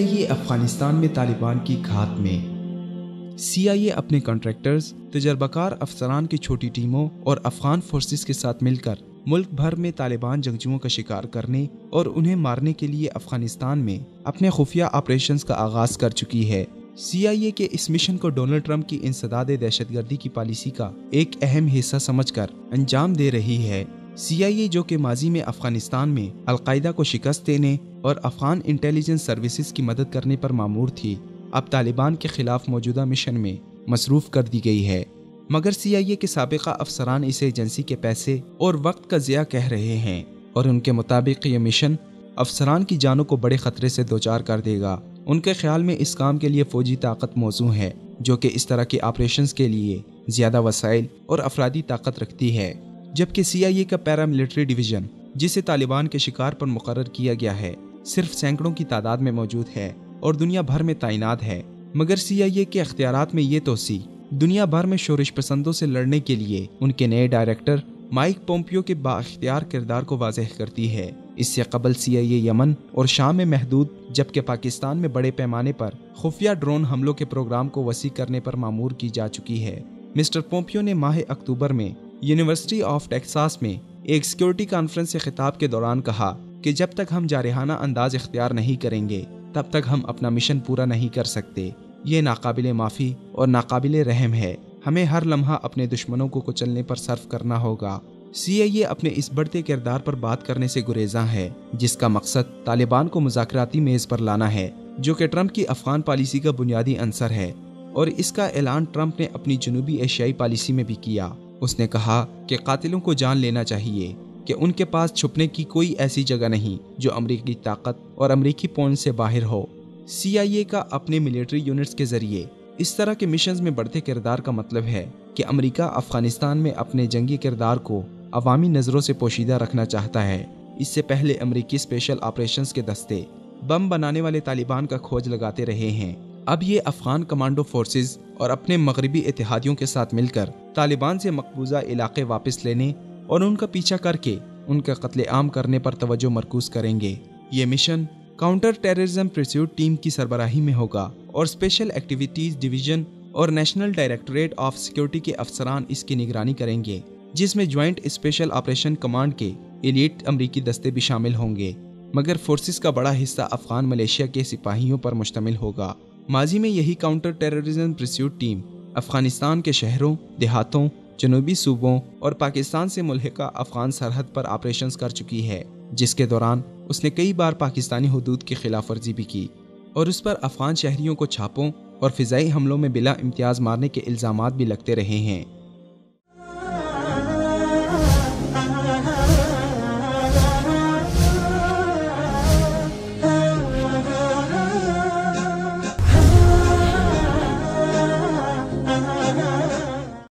CIA Afghanistan میں طالبان کی گھات میں۔ CIA اپنے کنٹریکٹرز، تجربہ افسران کی چھوٹی ٹیموں اور افغان فورسز کے ساتھ مل کر ملک بھر میں طالبان جنگجوؤں کا شکار کرنے اور انہیں مارنے کے لیے افغانستان میں اپنے خفیہ آپریشنز کا آغاز کر چکی ہے۔ CIA کے اس مشن کو ڈونلڈ ٹرمپ کی انسداد دہشت گردی کی پالیسی کا ایک اہم حصہ سمجھ کر انجام دے رہی ہے۔ CIA جو کہ ماضی میں افغانستان میں القاعدہ کو شکست دینے اور افغان انٹیلیجنس سروسز کی مدد کرنے پر مامور تھی، اب طالبان کے خلاف موجودہ مشن میں مصروف کر دی گئی ہے، مگر CIA کے سابقہ افسران اسے ایجنسی کے پیسے اور وقت کا ضیاع کہہ رہے ہیں، اور ان کے مطابق یہ مشن افسران کی جانوں کو بڑے خطرے سے دوچار کر دے گا۔ ان کے خیال میں اس کام کے لیے فوجی طاقت موزوں ہے، جو کہ اس طرح کے آپریشنز کے لیے زیادہ وسائل اور افرادی طاقت رکھتی ہے، جبکہ CIA کا پیرا ملٹری ڈویژن، جسے طالبان کے شکار پر مقرر کیا گیا ہے، صرف سینکڑوں کی تعداد میں موجود ہے اور دنیا بھر میں تعینات ہے۔ مگر CIA کے اختیارات میں یہ توسیع دنیا بھر میں شورش پسندوں سے لڑنے کے لیے ان کے نئے ڈائریکٹر مائک پومپیو کے بااختیار کردار کو واضح کرتی ہے۔ اس سے قبل CIA یمن اور شام میں محدود، جبکہ پاکستان میں بڑے پیمانے پر خفیہ ڈرون حملوں کے پروگرام کو وسیع کرنے پر مامور کی جا چکی ہے۔ مسٹر پومپیو نے ماہ اکتوبر میں یونیورسٹی آف ٹیکساس میں ایک سیکیورٹی کانفرنس سے خطاب کے دوران کہا کہ جب تک ہم جارحانہ انداز اختیار نہیں کریں گے، تب تک ہم اپنا مشن پورا نہیں کر سکتے۔ یہ ناقابل معافی اور ناقابل رحم ہے۔ ہمیں ہر لمحہ اپنے دشمنوں کو کچلنے پر صرف کرنا ہوگا۔ CIA اپنے اس بڑھتے کردار پر بات کرنے سے گریزاں ہے، جس کا مقصد طالبان کو مذاکراتی میز پر لانا ہے، جو کہ ٹرمپ کی افغان پالیسی کا بنیادی عنصر ہے، اور اس کا اعلان ٹرمپ نے اپنی جنوبی ایشیائی پالیسی میں بھی کیا۔ اس نے کہا کہ قاتلوں کو جان لینا چاہیے کہ ان کے پاس چھپنے کی کوئی ایسی جگہ نہیں جو امریکی طاقت اور امریکی پونڈ سے باہر ہو۔ CIA کا اپنے ملٹری یونٹس کے ذریعے اس طرح کے مشنز میں بڑھتے کردار کا مطلب ہے کہ امریکہ افغانستان میں اپنے جنگی کردار کو عوامی نظروں سے پوشیدہ رکھنا چاہتا ہے۔ اس سے پہلے امریکی اسپیشل آپریشنز کے دستے بم بنانے والے طالبان کا کھوج لگاتے رہے ہیں۔ اب یہ افغان کمانڈو فورسز اور اپنے مغربی اتحادیوں کے ساتھ مل کر طالبان سے مقبوضہ علاقے واپس لینے اور ان کا پیچھا کر کے ان کا قتل عام کرنے پر توجہ مرکوز کریں گے۔ یہ mission counter terrorism pursuit team کی سربراہی میں ہوگا اور اسپیشل ایکٹیویٹیز ڈویژن اور نیشنل ڈائریکٹوریٹ آف سیکیورٹی کے افسران اس کی نگرانی کریں گے، جس میں جوائنٹ اسپیشل آپریشن کمانڈ کے ایلیٹ امریکی دستے بھی شامل ہوں گے، مگر فورسز کا بڑا حصہ افغان ملیشیا کے سپاہیوں پر مشتمل ہوگا۔ ماضی میں یہی counter terrorism pursuit team Afghanistan کے شہروں، دیہاتوں، جنوبی صوبوں اور پاکستان سے ملحقہ افغان سرحد پر آپریشنز کر چکی ہے، جس کے دوران اس نے کئی بار پاکستانی حدود کی خلاف ورزی بھی کی اور اس پر افغان شہریوں کو چھاپوں اور فضائی حملوں میں بلا امتیاز مارنے کے الزامات بھی لگتے رہے ہیں۔